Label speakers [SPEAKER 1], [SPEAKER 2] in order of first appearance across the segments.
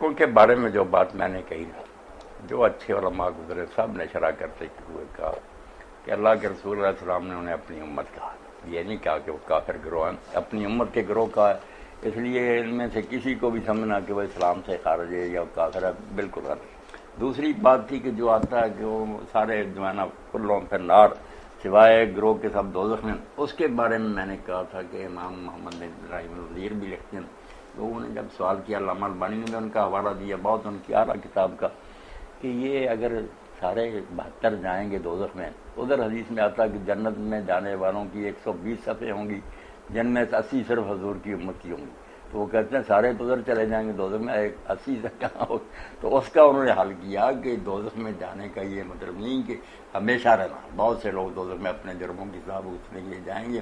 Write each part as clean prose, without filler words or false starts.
[SPEAKER 1] فرقوں کے بارے میں جو بات میں نے کہی نا، جو اچھے علماء گزرے سب نے شرح کرتے ہوئے کہا کہ اللہ کے رسول علیہ السلام نے انہیں اپنی امت کہا، یہ نہیں کہا کہ وہ کافر گروہ ہیں، اپنی امت کے گروہ کا ہے، اس لیے ان میں سے کسی کو بھی سمجھنا کہ وہ اسلام سے خارج ہے یا کافر ہے بالکل غلط۔ دوسری بات تھی کہ جو آتا ہے کہ وہ سارے جو ہے نا کلوں پھر نار سوائے گروہ کے سب دوزخ میں، اس کے بارے میں نے کہا تھا کہ امام محمد بن ابراہیم الوزیر بھی لکھتے ہیں، لوگوں نے جب سوال کیا علامہ البانی نے بھی ان کا حوالہ دیا بہت ان کی اعلیٰ کتاب کا کہ یہ اگر سارے 72 جائیں گے دوزخ میں، ادھر حدیث میں آتا کہ جنت میں جانے والوں کی 120 صفحیں ہوں گی جن میں سے 80 صرف حضور کی امت کی ہوں گی، تو وہ کہتے ہیں سارے تو ادھر چلے جائیں گے دوزخ میں، 80 سے کہاں ہو، تو اس کا انہوں نے حل کیا کہ دوزخ میں جانے کا یہ مطلب نہیں کہ ہمیشہ رہنا، بہت سے لوگ دوزخ میں اپنے جرموں کی حساب اٹھنے کے لیے جائیں گے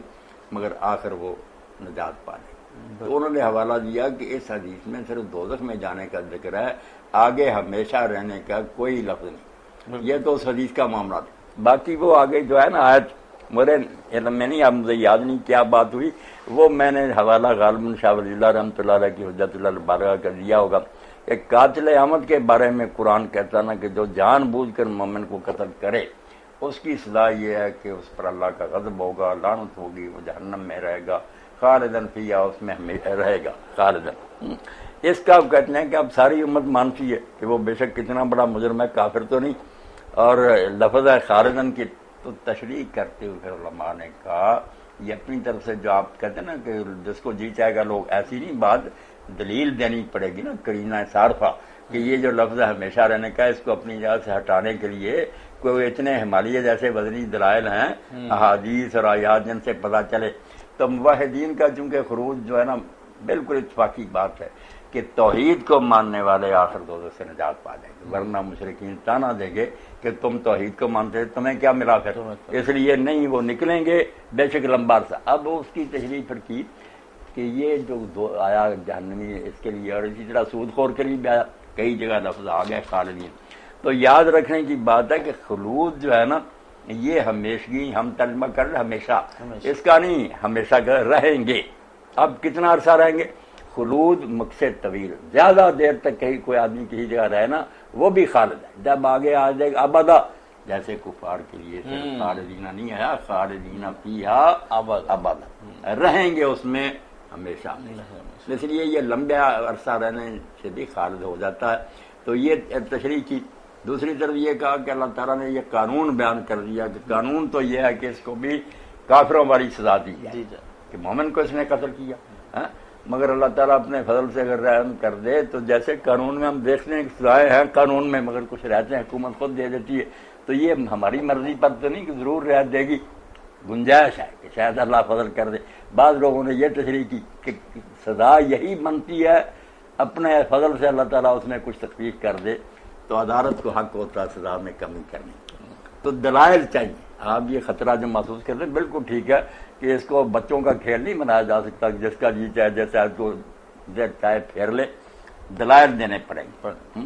[SPEAKER 1] مگر آخر وہ نجات پا لیں گے۔ تو انہوں نے حوالہ دیا کہ اس حدیث میں صرف دوزخ میں جانے کا ذکر ہے، آگے ہمیشہ رہنے کا کوئی لفظ نہیں، یہ تو اس حدیث کا معاملہ تھا۔ باقی وہ آگے جو ہے نا آیت میرے علم میں نہیں، اب مجھے یاد نہیں کیا بات ہوئی، وہ میں نے حوالہ غالباً شاہ ولی اللہ رحمۃ اللہ علیہ کی حجت اللہ البالغہ کا دیا ہوگا کہ قاتل احمد کے بارے میں قرآن کہتا نا کہ جو جان بوجھ کر مومن کو قتل کرے اس کی سزا یہ ہے کہ اس پر اللہ کا غضب ہوگا، لعنت ہوگی، وہ جہنم میں رہے گا خالدن فیہا، اس میں ہمیشہ رہے گا خالدن۔ اس کا کہتے ہیں کہ اب ساری امت مانتی ہے کہ وہ بے شک کتنا بڑا مجرم ہے، کافر تو نہیں، اور لفظ ہے خالدن کی تو تشریح کرتے ہوئے علماء نے کہا یہ اپنی طرف سے جو آپ کہتے ہیں نا کہ جس کو جی چاہے گا لوگ، ایسی نہیں بات، دلیل دینی پڑے گی نا، قرینہ صارفہ کہ یہ جو لفظ ہے ہمیشہ رہنے کا، اس کو اپنی جگہ سے ہٹانے کے لیے کوئی اتنے ہمالیہ جیسے وزنی دلائل ہیں، احادیث اور آیات جن سے پتہ چلے، تو موحدین کا چونکہ خروج جو ہے نا بالکل اتفاقی بات ہے کہ توحید کو ماننے والے آخر دوزخ سے نجات پا جائیں گے، ورنہ مشرکین تانا دیں گے کہ تم توحید کو مانتے تمہیں کیا ملا پھر، اس لیے نہیں وہ نکلیں گے بے شک لمبا عرصہ۔ اب اس کی تشریح پھر کی کہ یہ جو آیا جہنمی اس کے لیے، اور اسی طرح سود خور کے لیے بھی آیا، کئی جگہ لفظ آ گئے خالدین۔ تو یاد رکھنے کی بات ہے کہ خلود جو ہے نا یہ ہمیشگی، ہم ترجمہ کر رہے ہمیشہ، اس کا نہیں ہمیشہ رہیں گے۔ اب کتنا عرصہ رہیں گے؟ خلود مقصد طویل، زیادہ دیر تک کہیں کوئی آدمی کسی جگہ رہے نا وہ بھی خالد ہے، جب آگے آ جائے گا ابدا، جیسے کفار کے لیے صرف خالدینہ نہیں آیا، خالدینہ فیہا ابدا، رہیں گے اس میں ہمیشہ۔ اس لیے یہ لمبے عرصہ رہنے سے بھی خالد ہو جاتا ہے۔ تو یہ تشریح کی۔ دوسری طرف یہ کہا کہ اللہ تعالیٰ نے یہ قانون بیان کر دیا کہ قانون تو یہ ہے کہ اس کو بھی کافروں والی سزا دی ہے کہ مومن کو اس نے قتل کیا، مگر اللہ تعالیٰ اپنے فضل سے اگر رحم کر دے تو جیسے قانون میں ہم دیکھتے ہیں کہ سزائیں ہیں قانون میں، مگر کچھ رہتے ہیں حکومت خود دے دیتی ہے، تو یہ ہماری مرضی پر تو نہیں کہ ضرور رعایت دے گی، گنجائش ہے کہ شاید اللہ فضل کر دے۔ بعض لوگوں نے یہ تشریح کی کہ سزا یہی بنتی ہے اپنے فضل سے اللہ تعالیٰ اس میں کچھ تخفیف کر دے تو عدالت کو حق ہوتا ہے سزا میں کمی کرنے، تو دلائل چاہیے۔ آپ یہ خطرہ جو محسوس کرتے ہیں بالکل ٹھیک ہے کہ اس کو بچوں کا کھیل نہیں بنایا جا سکتا کہ جس کا جی چاہے جیسے آپ کو چاہے پھیر لے، دلائل دینے پڑیں گے۔